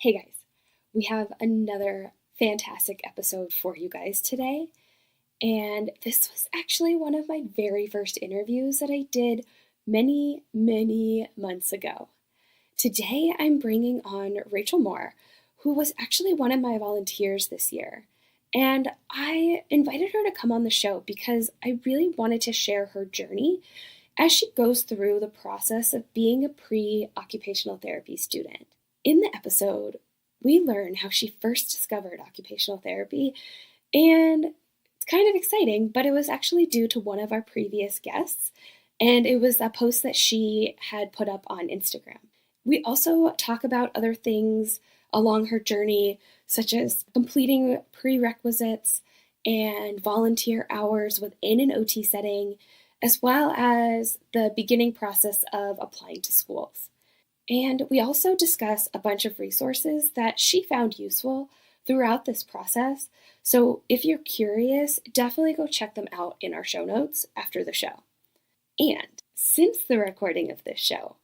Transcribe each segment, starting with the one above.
Hey guys, we have another fantastic episode for you guys today. And this was actually one of my very first interviews that I did many, many months ago. Today I'm bringing on Rachel Moore, who was actually one of my volunteers this year. And I invited her to come on the show because I really wanted to share her journey as she goes through the process of being a pre-occupational therapy student. In the episode, we learn how she first discovered occupational therapy, and it's kind of exciting, but it was actually due to one of our previous guests, and it was a post that she had put up on Instagram. We also talk about other things along her journey, such as completing prerequisites and volunteer hours within an OT setting, as well as the beginning process of applying to schools. And we also discuss a bunch of resources that she found useful throughout this process. So if you're curious, definitely go check them out in our show notes after the show. And since the recording of this show,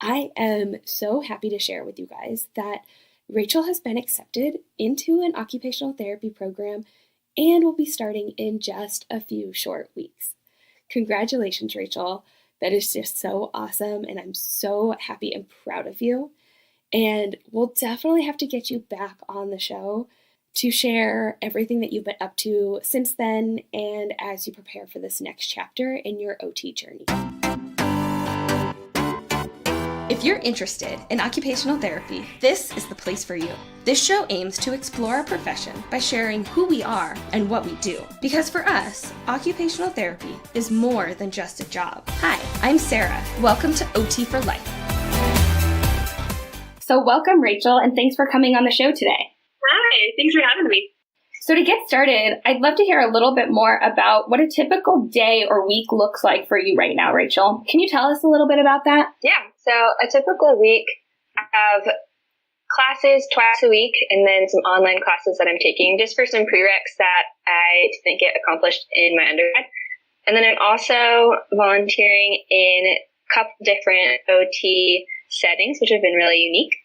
I am so happy to share with you guys that Rachel has been accepted into an occupational therapy program and will be starting in just a few short weeks. Congratulations, Rachel. That is just so awesome, and I'm so happy and proud of you. And we'll definitely have to get you back on the show to share everything that you've been up to since then and as you prepare for this next chapter in your OT journey. If you're interested in occupational therapy, this is the place for you. This show aims to explore our profession by sharing who we are and what we do. Because for us, occupational therapy is more than just a job. Hi, I'm Sarah. Welcome to OT for Life. So welcome, Rachel, and thanks for coming on the show today. Hi, thanks for having me. So to get started, I'd love to hear a little bit more about what a typical day or week looks like for you right now, Rachel. Can you tell us a little bit about that? Yeah, so a typical week, I have classes twice a week and then some online classes that I'm taking just for some prereqs that I didn't get accomplished in my undergrad. And then I'm also volunteering in a couple different OT settings, which have been really unique.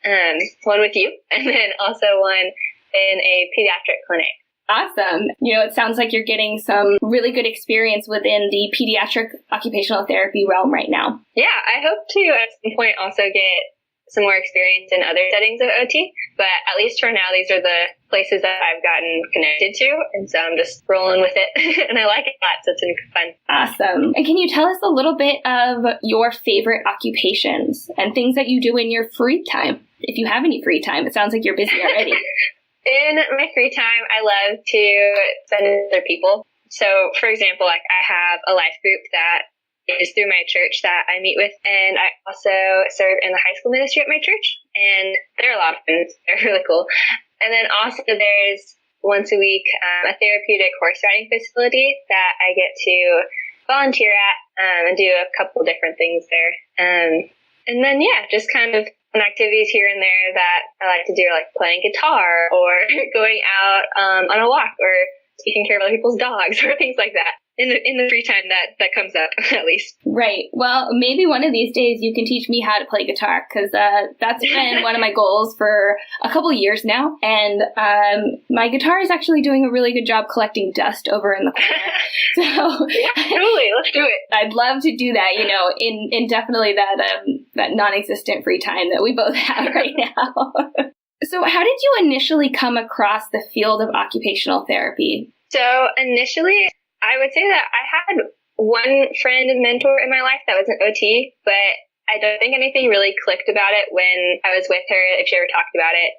One with you, and then also one in a pediatric clinic. Awesome. It sounds like you're getting some really good experience within the pediatric occupational therapy realm right now. Yeah, I hope to at some point also get some more experience in other settings of OT, but at least for now, these are the places that I've gotten connected to, and so I'm just rolling with it, and I like it a lot, so it's been fun. Awesome. And can you tell us a little bit of your favorite occupations and things that you do in your free time? If you have any free time, it sounds like you're busy already. In my free time, I love to spend with other people. So, for example, I have a life group that is through my church that I meet with, and I also serve in the high school ministry at my church, and they're a lot of fun. They're really cool. And then also there's once a week a therapeutic horse riding facility that I get to volunteer at and do a couple different things there. And then, just kind of activities here and there that I like to do, like playing guitar or going out on a walk or taking care of other people's dogs or things like that in the free time that comes up, at least. Right. Well, maybe one of these days you can teach me how to play guitar, because that's been one of my goals for a couple of years now. And my guitar is actually doing a really good job collecting dust over in the corner. So yeah, totally. Let's do it. I'd love to do that, in definitely that non-existent free time that we both have right now. So how did you initially come across the field of occupational therapy? So initially, I would say that I had one friend and mentor in my life that was an OT, but I don't think anything really clicked about it when I was with her, if she ever talked about it.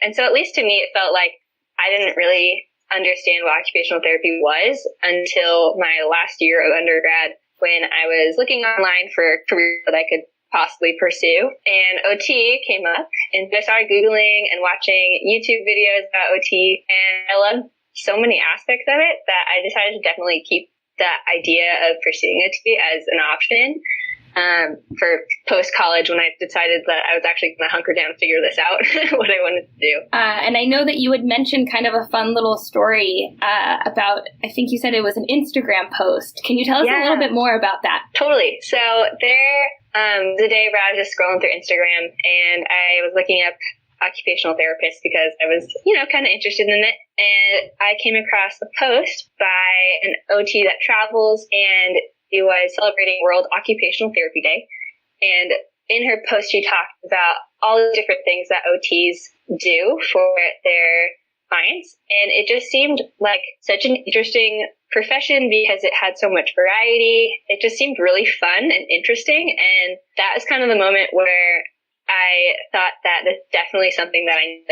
And so at least to me, it felt like I didn't really understand what occupational therapy was until my last year of undergrad, when I was looking online for a career that I could possibly pursue. And OT came up, and I started Googling and watching YouTube videos about OT, and I loved so many aspects of it that I decided to definitely keep that idea of pursuing OT as an option for post-college, when I decided that I was actually going to hunker down and figure this out, what I wanted to do. And I know that you had mentioned kind of a fun little story about, I think you said it was an Instagram post. Can you tell us a little bit more about that? Totally. So there, the day where I was just scrolling through Instagram, and I was looking up occupational therapist because I was, kind of interested in it. And I came across a post by an OT that travels, and it was celebrating World Occupational Therapy Day. And in her post, she talked about all the different things that OTs do for their clients. And it just seemed like such an interesting profession because it had so much variety. It just seemed really fun and interesting. And that was kind of the moment where I thought that it's definitely something that I need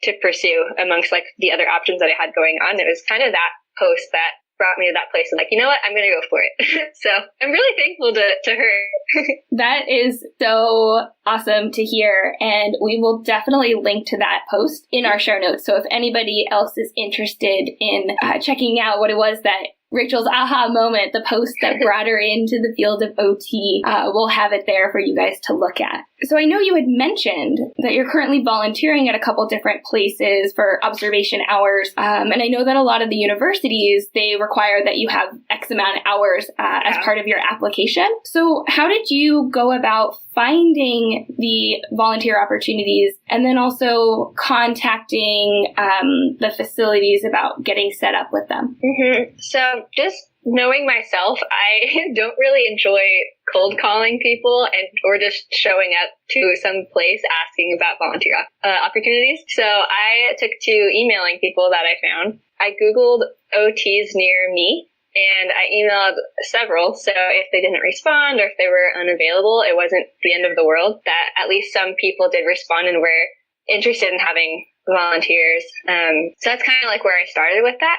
to pursue amongst like the other options that I had going on. It was kind of that post that brought me to that place and like, you know what, I'm going to go for it. So I'm really thankful to her. That is so awesome to hear. And we will definitely link to that post in our show notes. So if anybody else is interested in checking out what it was that Rachel's aha moment, the post that brought her into the field of OT, we'll have it there for you guys to look at. So I know you had mentioned that you're currently volunteering at a couple different places for observation hours. And I know that a lot of the universities, they require that you have X amount of hours as part of your application. So how did you go about finding the volunteer opportunities and then also contacting the facilities about getting set up with them? Mm-hmm. So just knowing myself, I don't really enjoy cold calling people or just showing up to some place asking about volunteer opportunities. So I took to emailing people that I found. I Googled OTs near me, and I emailed several. So if they didn't respond or if they were unavailable, it wasn't the end of the world. That at least some people did respond and were interested in having volunteers. So that's kind of like where I started with that.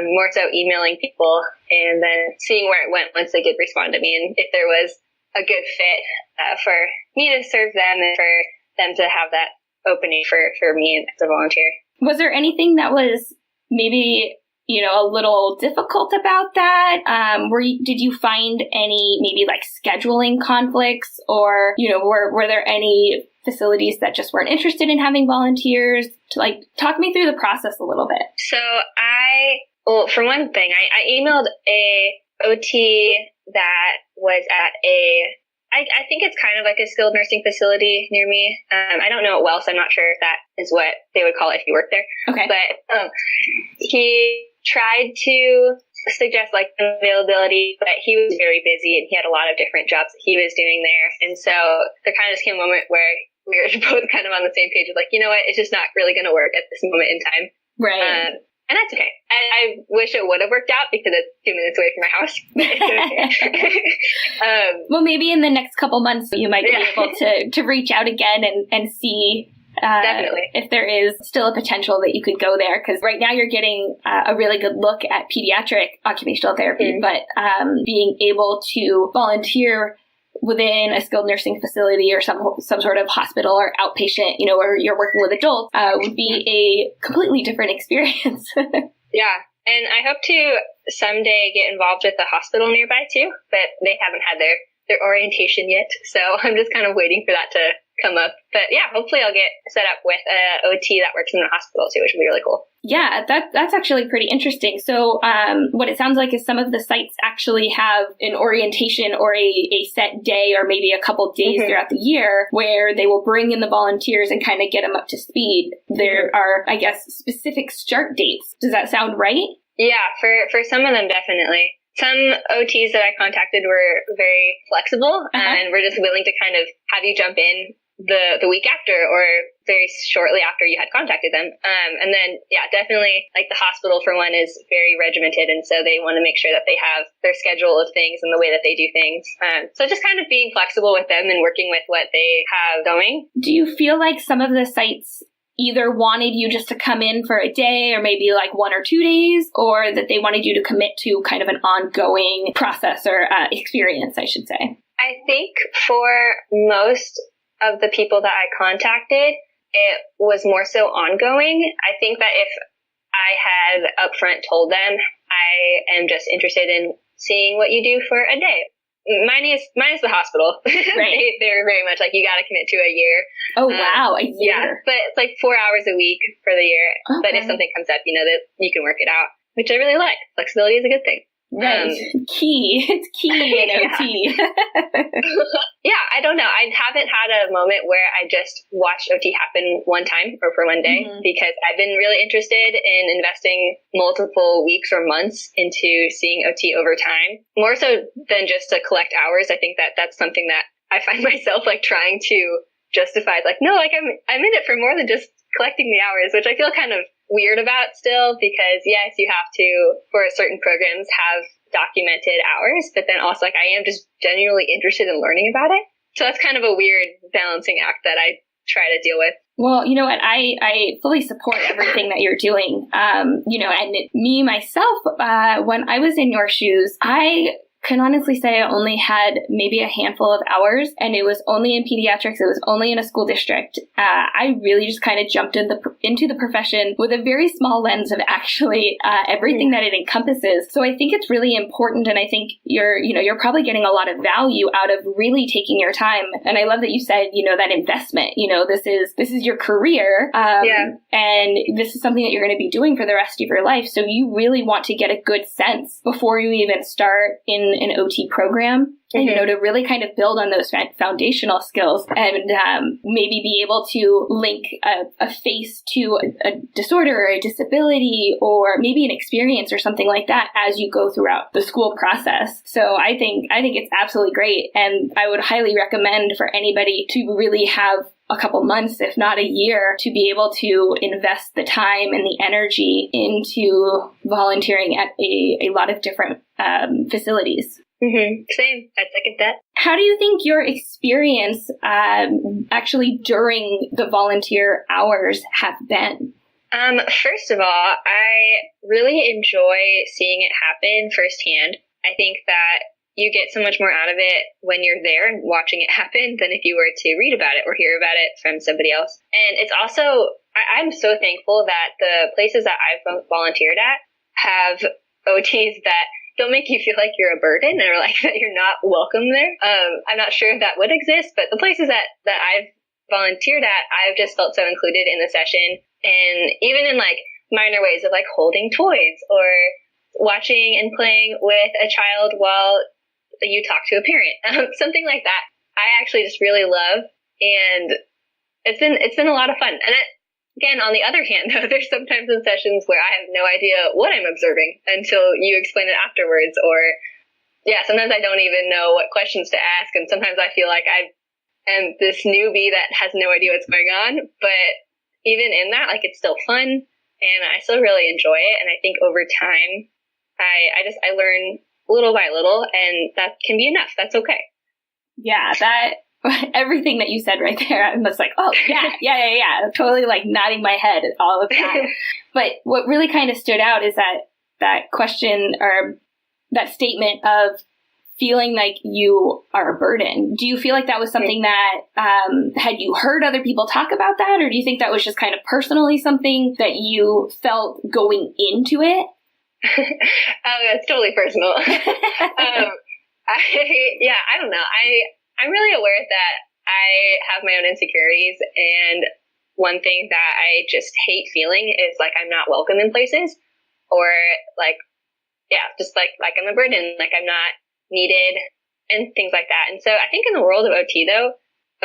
More so emailing people and then seeing where it went once they did respond to me and if there was a good fit for me to serve them and for them to have that opening for me as a volunteer. Was there anything that was maybe, a little difficult about that? Did you find any maybe like scheduling conflicts or, were there any facilities that just weren't interested in having volunteers? Talk me through the process a little bit. So for one thing, I emailed a OT that was at I think it's kind of like a skilled nursing facility near me. I don't know it well, so I'm not sure if that is what they would call it if you work there. Okay. But he tried to suggest like availability, but he was very busy and he had a lot of different jobs that he was doing there. And so there kind of just came a moment where we were both kind of on the same page of like, you know what, it's just not really going to work at this moment in time. Right. And that's okay. I wish it would have worked out because it's 2 minutes away from my house. But it's okay. Well, maybe in the next couple months you might be able to reach out again and see definitely if there is still a potential that you could go there. Because right now you're getting a really good look at pediatric occupational therapy, but being able to volunteer within a skilled nursing facility or some sort of hospital or outpatient, where you're working with adults, would be a completely different experience. Yeah. And I hope to someday get involved with the hospital nearby too, but they haven't had their orientation yet. So I'm just kind of waiting for that to come up. But yeah, hopefully I'll get set up with a OT that works in the hospital too, which would be really cool. Yeah, that's actually pretty interesting. So what it sounds like is some of the sites actually have an orientation or a set day or maybe a couple days throughout the year where they will bring in the volunteers and kind of get them up to speed. There are, I guess, specific start dates. Does that sound right? Yeah, for some of them, definitely. Some OTs that I contacted were very flexible and were just willing to kind of have you jump in the week after or very shortly after you had contacted them. And then, yeah, definitely like the hospital for one is very regimented. And so they want to make sure that they have their schedule of things and the way that they do things. So just kind of being flexible with them and working with what they have going. Do you feel like some of the sites either wanted you just to come in for a day or maybe like 1 or 2 days, or that they wanted you to commit to kind of an ongoing process or experience, I should say? I think for most of the people that I contacted, it was more so ongoing. I think that if I had upfront told them I am just interested in seeing what you do for a day, minus the hospital. Right. They're very much like, you got to commit to a year. Oh, wow. A year. Yeah, but it's like 4 hours a week for the year. Okay. But if something comes up, that you can work it out, which I really like. Flexibility is a good thing. Right. It's key in OT. Yeah, I don't know. I haven't had a moment where I just watched OT happen one time or for one day, because I've been really interested in investing multiple weeks or months into seeing OT over time, more so than just to collect hours. I think that that's something that I find myself like trying to justify. It's like, no, like I'm in it for more than just collecting the hours, which I feel kind of weird about still, because yes, you have to, for certain programs, have documented hours, but then also like I am just genuinely interested in learning about it. So that's kind of a weird balancing act that I try to deal with. Well, you know what? I fully support everything that you're doing. You know, and me, myself, when I was in your shoes, I can honestly say I only had maybe a handful of hours, and it was only in pediatrics. It was only in a school district. I really just kind of jumped into the profession with a very small lens of actually everything that it encompasses. So I think it's really important, and I think you're probably getting a lot of value out of really taking your time. And I love that you said, you know, that investment. You know, this is your career, and this is something that you're going to be doing for the rest of your life. So you really want to get a good sense before you even start in an OT program, and, you know, to really kind of build on those foundational skills, and maybe be able to link a face to a disorder or a disability, or maybe an experience or something like that as you go throughout the school process. So I think it's absolutely great. And I would highly recommend for anybody to really have a couple months, if not a year, to be able to invest the time and the energy into volunteering at a lot of different facilities. Same. I second that. How do you think your experience actually during the volunteer hours have been? First of all, I really enjoy seeing it happen firsthand. I think that you get so much more out of it when you're there and watching it happen than if you were to read about it or hear about it from somebody else. And it's also, I'm so thankful that the places that I've volunteered at have OTs that don't make you feel like you're a burden or like that you're not welcome there. I'm not sure if that would exist, but the places that I've volunteered at, I've just felt so included in the session, and even in like minor ways of like holding toys or watching and playing with a child while you talk to a parent, something like that. I actually just really love, and it's been a lot of fun. And again, on the other hand, though, there's sometimes in sessions where I have no idea what I'm observing until you explain it afterwards, or sometimes I don't even know what questions to ask, and sometimes I feel like I am this newbie that has no idea what's going on. But even in that, like, it's still fun, and I still really enjoy it. And I think over time, I learn little by little, and that can be enough. That's okay. Yeah, everything that you said right there, I'm just like, oh, yeah. Totally like nodding my head at all of that. But what really kind of stood out is that question, or that statement of feeling like you are a burden. Do you feel like that was something that, had you heard other people talk about that? Or do you think that was just kind of personally something that you felt going into it? That's totally personal. I don't know. I'm really aware that I have my own insecurities, and one thing that I just hate feeling is like I'm not welcome in places, or like, just like I'm a burden, like I'm not needed, and things like that. And so I think in the world of OT, though,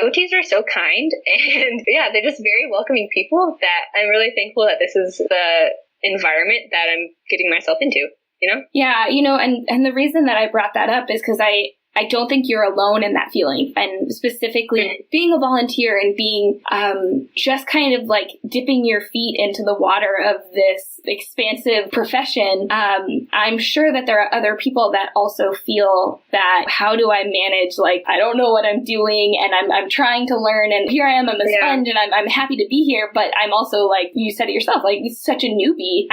OTs are so kind, and they're just very welcoming people that I'm really thankful that this is the environment that I'm getting myself into, you know? Yeah, you know, and the reason that I brought that up is because I don't think you're alone in that feeling. And specifically being a volunteer and being just kind of like dipping your feet into the water of this expansive profession, I'm sure that there are other people that also feel that, how do I manage, like, I don't know what I'm doing, and I'm trying to learn, and here I am, I'm a sponge, and I'm happy to be here, but I'm also, like you said it yourself, like, such a newbie.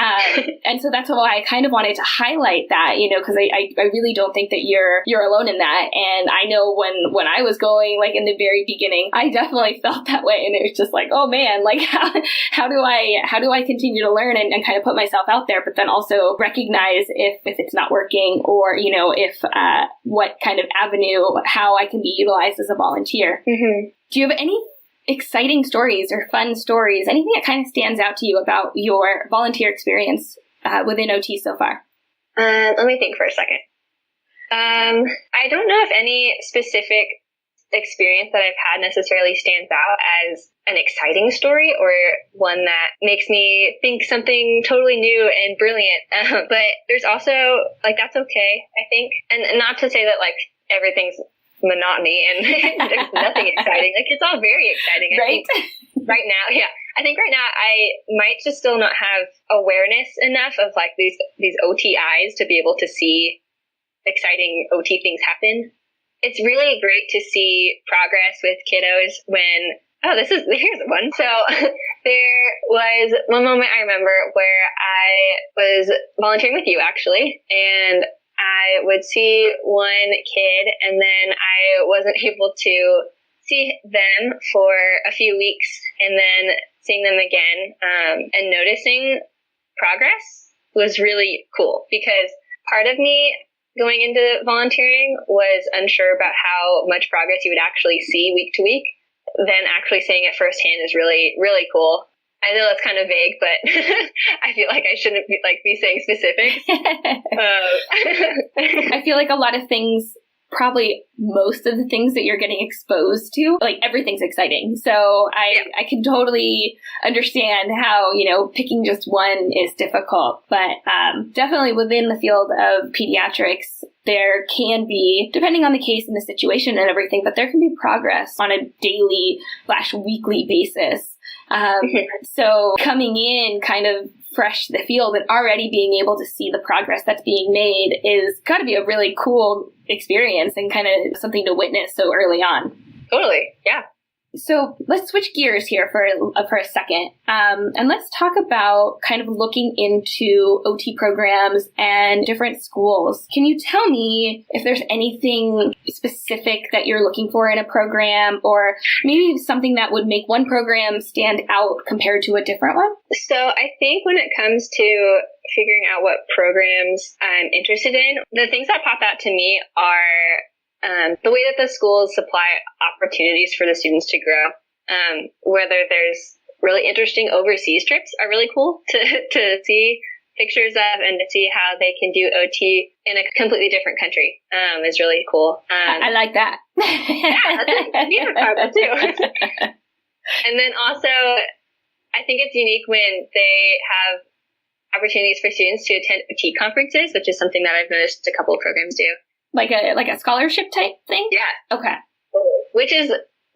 And so that's why I kind of wanted to highlight that, you know, because I really don't think that you're alone in that. And I know when I was going, like, in the very beginning, I definitely felt that way, and it was just like, oh man, like, how do I continue to learn and kind of put myself out there, but then also recognize if it's not working, or, you know, if what kind of avenue, how I can be utilized as a volunteer. Mm-hmm. Do you have any exciting stories or fun stories, anything that kind of stands out to you about your volunteer experience within OT so far? Let me think for a second. I don't know if any specific experience that I've had necessarily stands out as an exciting story or one that makes me think something totally new and brilliant. But there's also, like, that's okay, I think. And not to say that, like, everything's monotony and there's nothing exciting. Like, it's all very exciting. Right? Right now, yeah. I think right now I might just still not have awareness enough of, like, these OT eyes to be able to see exciting OT things happen. It's really great to see progress with kiddos when, here's one. So there was one moment I remember where I was volunteering with you, actually, and I would see one kid and then I wasn't able to see them for a few weeks and then seeing them again and noticing progress was really cool because part of me going into volunteering was unsure about how much progress you would actually see week to week. Then actually seeing it firsthand is really, really cool. I know that's kind of vague, but I feel like I shouldn't be saying specifics. I feel like a lot of things, probably most of the things that you're getting exposed to, like everything's exciting. So I can totally understand how, picking just one is difficult, but definitely within the field of pediatrics, there can be, depending on the case and the situation and everything, but there can be progress on a daily/weekly basis. So coming in kind of fresh to the field and already being able to see the progress that's being made is got to be a really cool experience and kind of something to witness so early on. Totally. Yeah. So let's switch gears here for a second. And let's talk about kind of looking into OT programs and different schools. Can you tell me if there's anything specific that you're looking for in a program or maybe something that would make one program stand out compared to a different one? So I think when it comes to figuring out what programs I'm interested in, the things that pop out to me are the way that the schools supply opportunities for the students to grow, whether there's really interesting overseas trips are really cool to see pictures of and to see how they can do OT in a completely different country is really cool. I like that. Yeah, that's a favorite part too. And then also, I think it's unique when they have opportunities for students to attend OT conferences, which is something that I've noticed a couple of programs do. Like a scholarship type thing? Yeah. Okay. Which is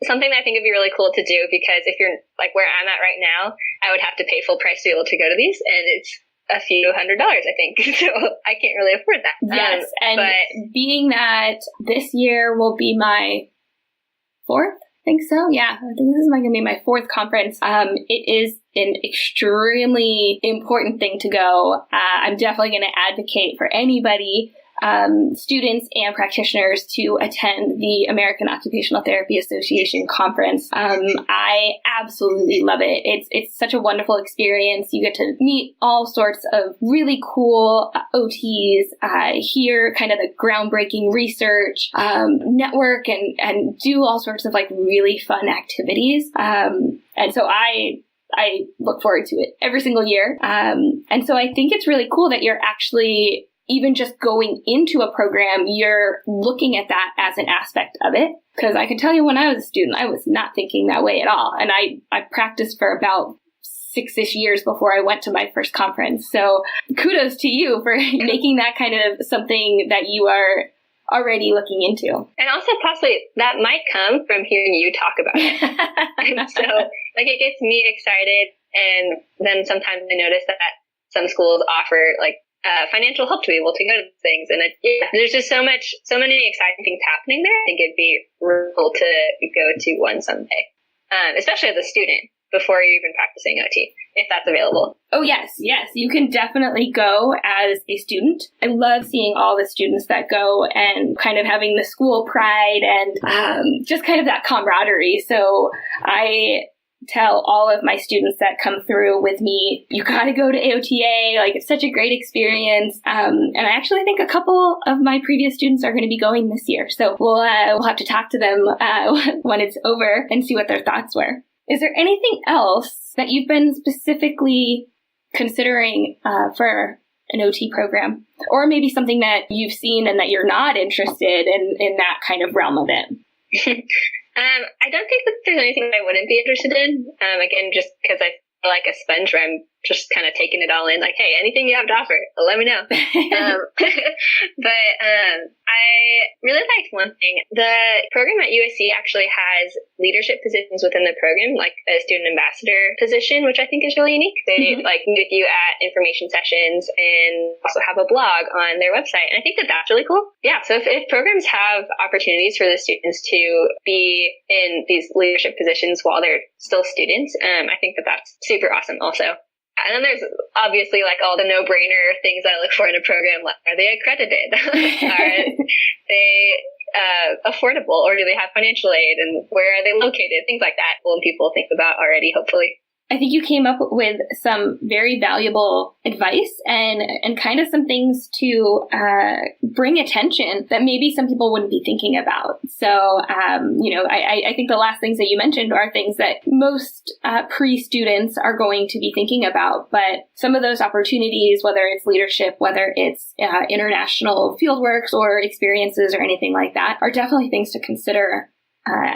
something that I think would be really cool to do because if you're like where I'm at right now, I would have to pay full price to be able to go to these, and it's a few $100s, I think. So I can't really afford that. Yes, but being that this year will be my fourth, I think so. Yeah, I think this is going to be my fourth conference. It is an extremely important thing to go. I'm definitely going to advocate for anybody, students and practitioners, to attend the American Occupational Therapy Association conference. I absolutely love it. It's such a wonderful experience. You get to meet all sorts of really cool OTs, hear kind of the groundbreaking research, network and do all sorts of like really fun activities. And so I look forward to it every single year. And so I think it's really cool that you're actually, even just going into a program, you're looking at that as an aspect of it. Because I can tell you when I was a student, I was not thinking that way at all. And I practiced for about 6-ish years before I went to my first conference. So kudos to you for making that kind of something that you are already looking into. And also possibly that might come from hearing you talk about it. And so like it gets me excited. And then sometimes I notice that some schools offer like financial help to be able to go to things. And there's just so many exciting things happening there. I think it'd be really cool to go to one someday, especially as a student before you're even practicing OT, if that's available. Oh, yes. You can definitely go as a student. I love seeing all the students that go and kind of having the school pride and just kind of that camaraderie. So I tell all of my students that come through with me, you got to go to AOTA. Like, it's such a great experience. And I actually think a couple of my previous students are going to be going this year. So we'll have to talk to them when it's over and see what their thoughts were. Is there anything else that you've been specifically considering for an OT program, or maybe something that you've seen and that you're not interested in that kind of realm of it? I don't think that there's anything that I wouldn't be interested in. Again, just because I feel like a sponge where I'm just kind of taking it all in, like, hey, anything you have to offer, let me know. But I really liked one thing. The program at USC actually has leadership positions within the program, like a student ambassador position, which I think is really unique. They like meet with you at information sessions and also have a blog on their website. And I think that that's really cool. Yeah. So if programs have opportunities for the students to be in these leadership positions while they're still students, I think that that's super awesome also. And then there's obviously like all the no-brainer things that I look for in a program. Like, are they accredited? Are they affordable, or do they have financial aid? And where are they located? Things like that. Well, people think about already, hopefully. I think you came up with some very valuable advice and kind of some things to bring attention that maybe some people wouldn't be thinking about. So, I think the last things that you mentioned are things that most pre-students are going to be thinking about. But some of those opportunities, whether it's leadership, whether it's international fieldworks or experiences or anything like that, are definitely things to consider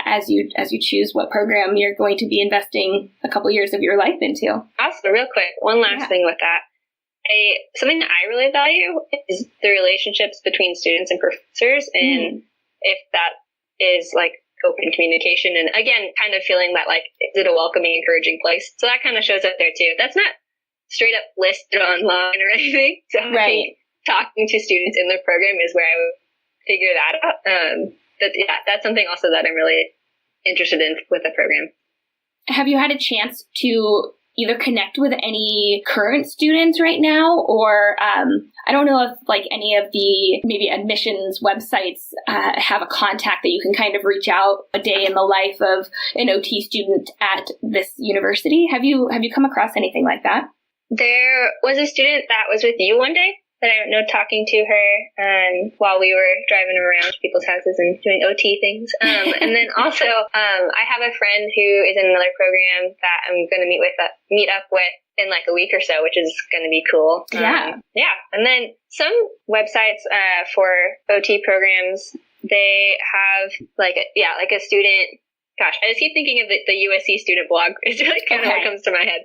as you choose what program you're going to be investing a couple years of your life into. Also, real quick, one last thing with that. Something that I really value is the relationships between students and professors, and if that is like open communication, and again, kind of feeling that like, is it a welcoming, encouraging place? So that kind of shows up there too. That's not straight up listed online or anything. So I think talking to students in the program is where I would figure that out. But yeah, that's something also that I'm really interested in with the program. Have you had a chance to either connect with any current students right now, or I don't know if like any of the maybe admissions websites have a contact that you can kind of reach out a day in the life of an OT student at this university? Have you come across anything like that? There was a student that was with you one day that I know, talking to her while we were driving around to people's houses and doing OT things. And then also, I have a friend who is in another program that I'm going to meet up with in like a week or so, which is going to be cool. Yeah. And then some websites for OT programs, they have like a student. Gosh, I just keep thinking of the USC student blog. It's really kind of what comes to my head,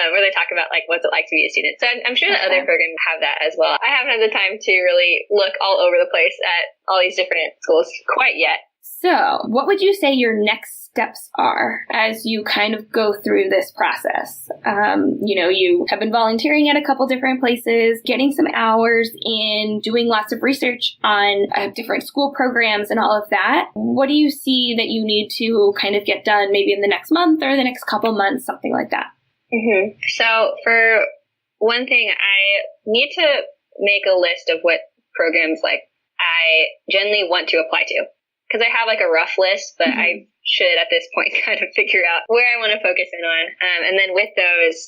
where they talk about like what's it like to be a student. So I'm sure that other programs have that as well. I haven't had the time to really look all over the place at all these different schools quite yet. So what would you say your next steps are as you kind of go through this process? You have been volunteering at a couple different places, getting some hours in, doing lots of research on different school programs and all of that. What do you see that you need to kind of get done maybe in the next month or the next couple months, something like that? Mm-hmm. So for one thing, I need to make a list of what programs like I generally want to apply to. Because I have like a rough list, but I should at this point kind of figure out where I want to focus in on. And then with those,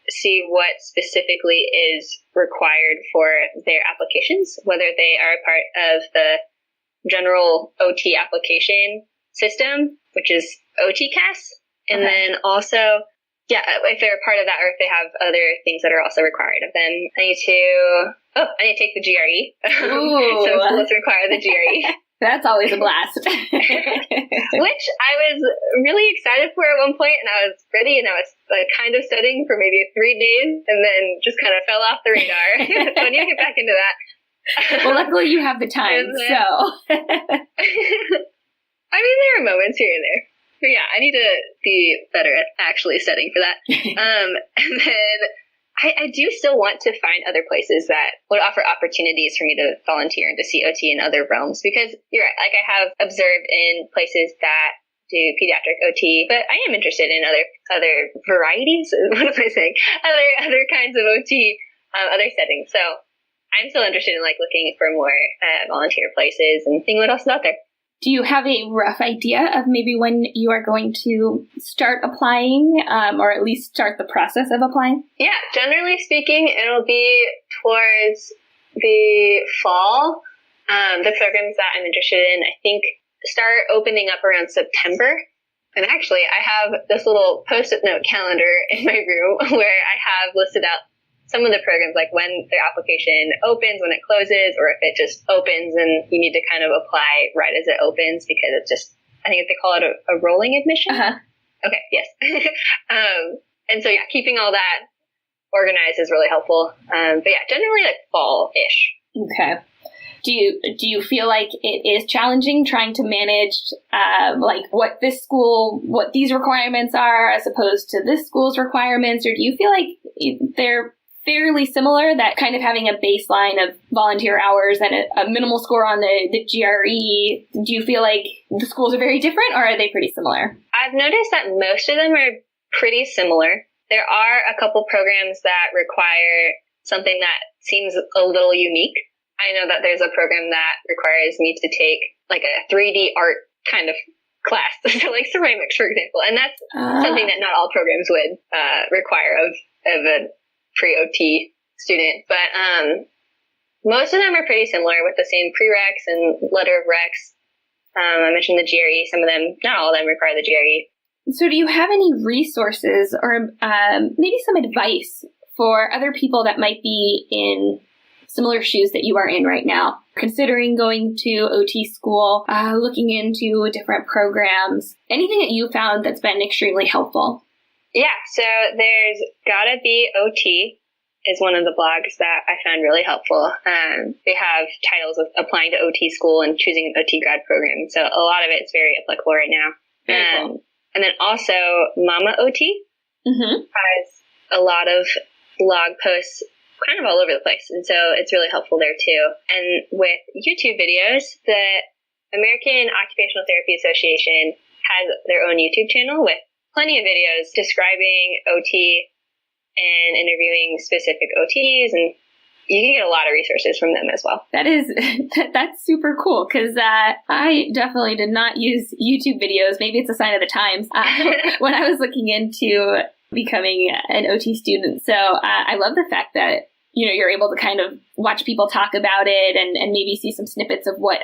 see what specifically is required for their applications, whether they are a part of the general OT application system, which is OTCAS. And then also, if they're a part of that, or if they have other things that are also required of them. I need to take the GRE. So let's require the GRE. That's always a blast. Which I was really excited for at one point, and I was ready, and I was like kind of studying for maybe 3 days, and then just kind of fell off the radar. So I need to get back into that. Well, luckily you have the time, so. I mean, there are moments here and there. But yeah, I need to be better at actually studying for that. And then I do still want to find other places that would offer opportunities for me to volunteer and to see OT in other realms, because you're right, like I have observed in places that do pediatric OT, but I am interested in other varieties. What am I saying? Other kinds of OT, other settings. So I'm still interested in like looking for more volunteer places and seeing what else is out there. Do you have a rough idea of maybe when you are going to start applying, or at least start the process of applying? Yeah, generally speaking, it'll be towards the fall. The programs that I'm interested in, I think, start opening up around September. And actually, I have this little Post-it note calendar in my room where I have listed out some of the programs, like when their application opens, when it closes, or if it just opens and you need to kind of apply right as it opens, because it's just, I think they call it a rolling admission. Okay, yes. And so, yeah, keeping all that organized is really helpful. But yeah, generally like fall-ish. Okay. Do you feel like it is challenging trying to manage like what these requirements are as opposed to this school's requirements, or do you feel like they're fairly similar, that kind of having a baseline of volunteer hours and a minimal score on the GRE, do you feel like the schools are very different, or are they pretty similar? I've noticed that most of them are pretty similar. There are a couple programs that require something that seems a little unique. I know that there's a program that requires me to take like a 3D art kind of class, so like ceramics, for example, and that's something that not all programs would require of a pre-OT student. But most of them are pretty similar with the same prereqs and letter of recs. I mentioned the GRE. Some of them, not all of them, require the GRE. So do you have any resources or maybe some advice for other people that might be in similar shoes that you are in right now, considering going to OT school, looking into different programs, anything that you found that's been extremely helpful? Yeah, so there's Gotta Be OT is one of the blogs that I found really helpful. They have titles of applying to OT school and choosing an OT grad program, so a lot of it is very applicable right now. Cool. And then also Mama OT has a lot of blog posts kind of all over the place, and so it's really helpful there too. And with YouTube videos, the American Occupational Therapy Association has their own YouTube channel with plenty of videos describing OT and interviewing specific OTs, and you can get a lot of resources from them as well. That's super cool, because I definitely did not use YouTube videos. Maybe it's a sign of the times when I was looking into becoming an OT student. So I love the fact that you're able to kind of watch people talk about it and maybe see some snippets of what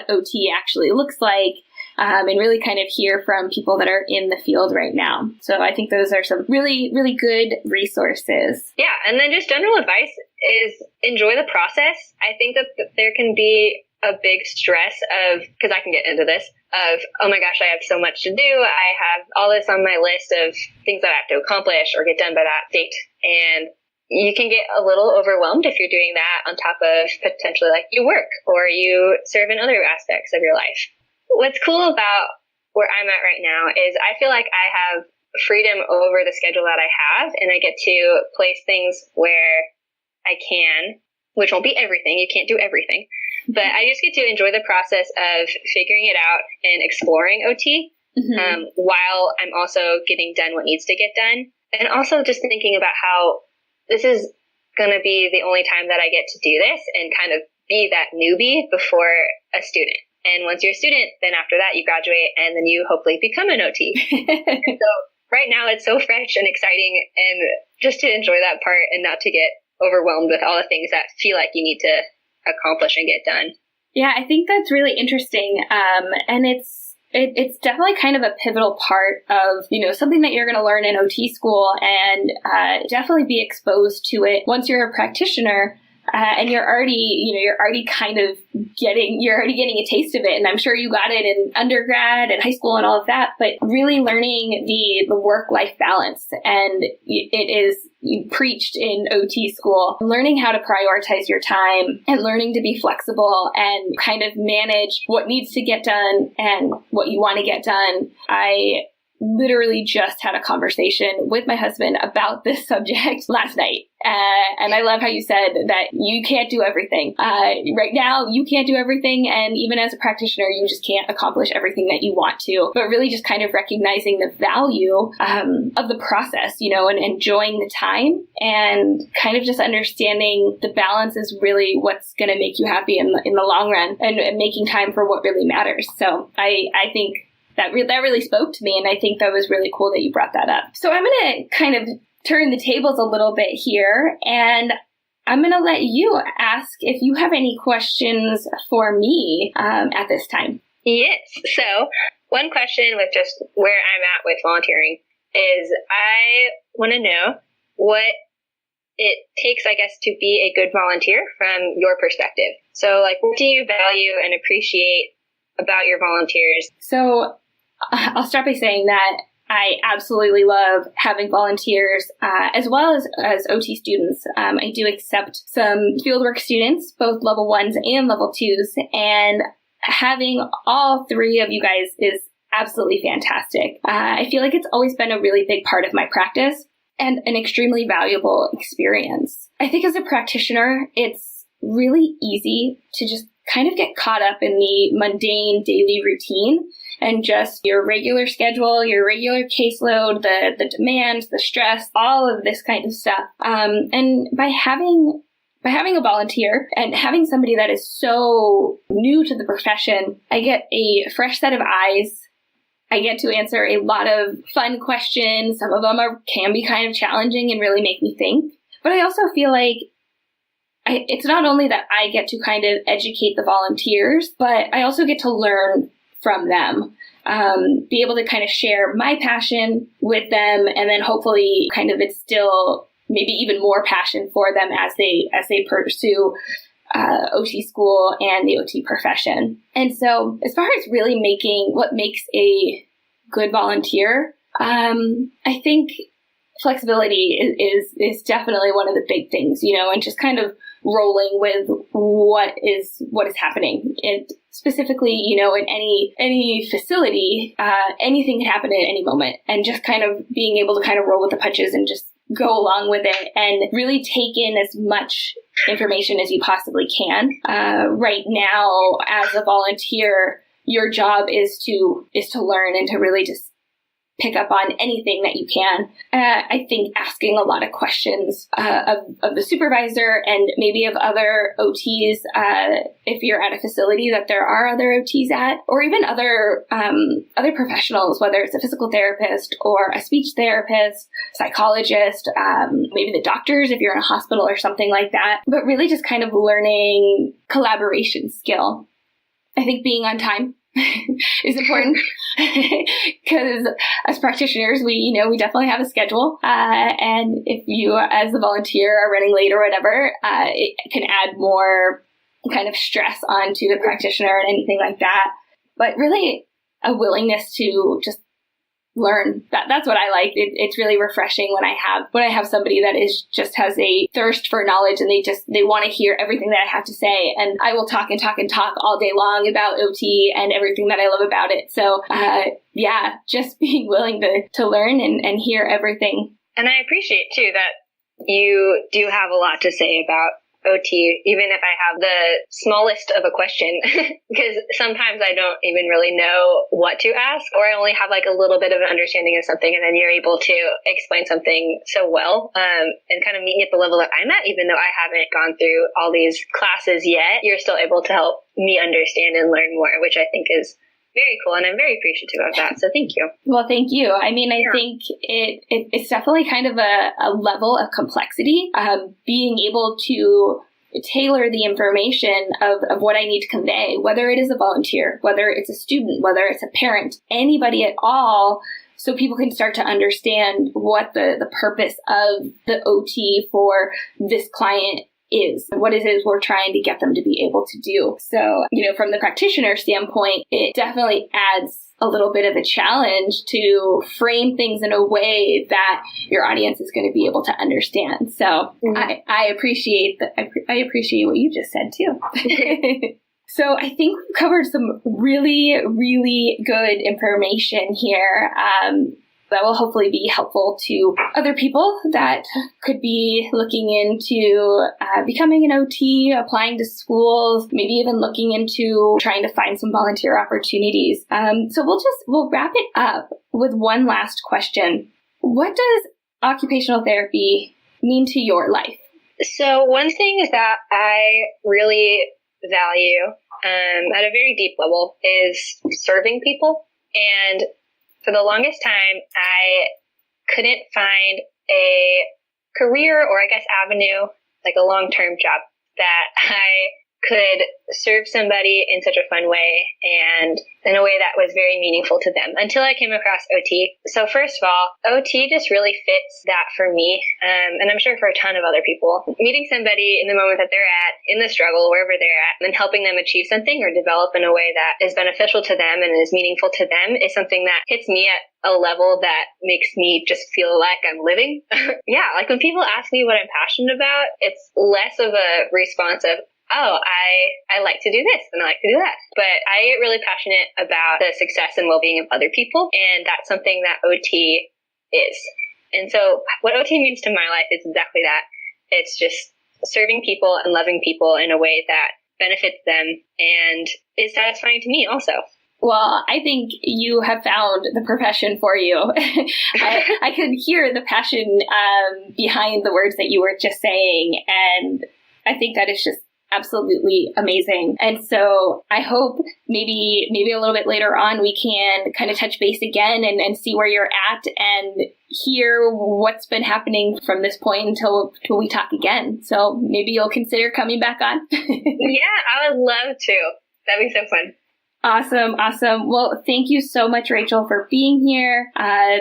OT actually looks like, and really kind of hear from people that are in the field right now. So I think those are some really, really good resources. Yeah, and then just general advice is enjoy the process. I think that there can be a big stress of, because I can get into this, of, oh my gosh, I have so much to do. I have all this on my list of things that I have to accomplish or get done by that date. And you can get a little overwhelmed if you're doing that on top of potentially like you work or you serve in other aspects of your life. What's cool about where I'm at right now is I feel like I have freedom over the schedule that I have, and I get to place things where I can, which won't be everything. You can't do everything. But I just get to enjoy the process of figuring it out and exploring OT while I'm also getting done what needs to get done. And also just thinking about how this is going to be the only time that I get to do this and kind of be that newbie before a student. And once you're a student, then after that you graduate and then you hopefully become an OT. So right now it's so fresh and exciting, and just to enjoy that part and not to get overwhelmed with all the things that feel like you need to accomplish and get done. Yeah, I think that's really interesting. And it's definitely kind of a pivotal part of, something that you're going to learn in OT school, and definitely be exposed to it once you're a practitioner. And you're already getting a taste of it. And I'm sure you got it in undergrad and high school and all of that, but really learning the work-life balance. And it is preached in OT school, learning how to prioritize your time and learning to be flexible and kind of manage what needs to get done and what you want to get done. I literally just had a conversation with my husband about this subject last night. And I love how you said that you can't do everything. Right now, you can't do everything. And even as a practitioner, you just can't accomplish everything that you want to. But really just kind of recognizing the value of the process, and enjoying the time, and kind of just understanding the balance is really what's going to make you happy in the long run, and making time for what really matters. So I think that really spoke to me, and I think that was really cool that you brought that up. So I'm going to kind of turn the tables a little bit here, and I'm going to let you ask if you have any questions for me at this time. Yes. So one question with just where I'm at with volunteering is I want to know what it takes, I guess, to be a good volunteer from your perspective. So, like, what do you value and appreciate about your volunteers? So I'll start by saying that I absolutely love having volunteers, as well as OT students. I do accept some fieldwork students, both level 1s and level 2s, and having all three of you guys is absolutely fantastic. I feel like it's always been a really big part of my practice and an extremely valuable experience. I think as a practitioner, it's really easy to just kind of get caught up in the mundane daily routine and just your regular schedule, your regular caseload, the demands, the stress, all of this kind of stuff. And by having a volunteer and having somebody that is so new to the profession, I get a fresh set of eyes. I get to answer a lot of fun questions. Some of them can be kind of challenging and really make me think. But I also feel like it's not only that I get to kind of educate the volunteers, but I also get to learn from them, be able to kind of share my passion with them, and then hopefully kind of instill maybe even more passion for them as they pursue OT school and the OT profession. And so as far as really what makes a good volunteer, I think flexibility is definitely one of the big things, and just kind of rolling with what is happening. And specifically, in any facility, anything can happen at any moment, and just kind of being able to kind of roll with the punches and just go along with it and really take in as much information as you possibly can. Right now, as a volunteer, your job is to learn and to really just pick up on anything that you can. I think asking a lot of questions of the supervisor and maybe of other OTs, if you're at a facility that there are other OTs at, or even other professionals, whether it's a physical therapist or a speech therapist, psychologist, maybe the doctors if you're in a hospital or something like that. But really just kind of learning collaboration skill. I think being on time is important because as practitioners, we definitely have a schedule. And if you, as a volunteer, are running late or whatever, it can add more kind of stress onto the practitioner and anything like that. But really a willingness to just learn. That's what I like. It's really refreshing when I have somebody that has a thirst for knowledge, and they want to hear everything that I have to say. And I will talk and talk and talk all day long about OT and everything that I love about it. So just being willing to learn and hear everything. And I appreciate too that you do have a lot to say about OT, even if I have the smallest of a question, because sometimes I don't even really know what to ask, or I only have like a little bit of an understanding of something, and then you're able to explain something so well, and kind of meet me at the level that I'm at, even though I haven't gone through all these classes yet. You're still able to help me understand and learn more, which I think is very cool, and I'm very appreciative of that. So thank you. Well, thank you. I mean, I think it's definitely kind of a level of complexity, being able to tailor the information of what I need to convey, whether it is a volunteer, whether it's a student, whether it's a parent, anybody at all, so people can start to understand what the purpose of the OT for this client is, what it is we're trying to get them to be able to do. So, from the practitioner standpoint, it definitely adds a little bit of a challenge to frame things in a way that your audience is going to be able to understand. So I appreciate I appreciate what you just said too. So I think we've covered some really, really good information here. That will hopefully be helpful to other people that could be looking into becoming an OT, applying to schools, maybe even looking into trying to find some volunteer opportunities. So we'll wrap it up with one last question. What does occupational therapy mean to your life? So one thing that I really value at a very deep level is serving people. And for the longest time, I couldn't find a career or I guess avenue, like a long-term job that I could serve somebody in such a fun way and in a way that was very meaningful to them until I came across OT. So first of all, OT just really fits that for me, and I'm sure for a ton of other people. Meeting somebody in the moment that they're at, in the struggle, wherever they're at, and helping them achieve something or develop in a way that is beneficial to them and is meaningful to them is something that hits me at a level that makes me just feel like I'm living. Yeah, like when people ask me what I'm passionate about, it's less of a response of, oh, I like to do this and I like to do that. But I get really passionate about the success and well-being of other people, and that's something that OT is. And so what OT means to my life is exactly that. It's just serving people and loving people in a way that benefits them and is satisfying to me also. Well, I think you have found the profession for you. I could hear the passion behind the words that you were just saying, and I think that is just absolutely amazing. And so I hope maybe a little bit later on we can kind of touch base again and see where you're at and hear what's been happening from this point until we talk again. So maybe you'll consider coming back on. Yeah, I would love to. That'd be so fun. Awesome. Well, thank you so much, Rachel, for being here.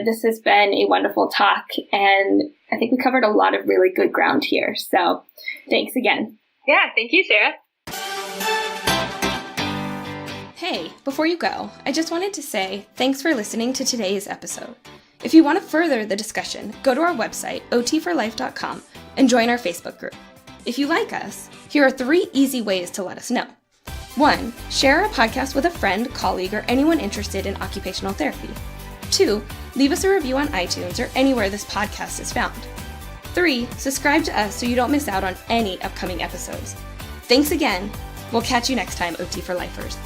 This has been a wonderful talk, and I think we covered a lot of really good ground here. So thanks again. Yeah, thank you, Sarah. Hey, before you go, I just wanted to say thanks for listening to today's episode. If you want to further the discussion, go to our website, otforlife.com, and join our Facebook group. If you like us, here are 3 easy ways to let us know. 1. Share our podcast with a friend, colleague, or anyone interested in occupational therapy. 2. Leave us a review on iTunes or anywhere this podcast is found. 3. Subscribe to us so you don't miss out on any upcoming episodes. Thanks again. We'll catch you next time, OT for Lifers.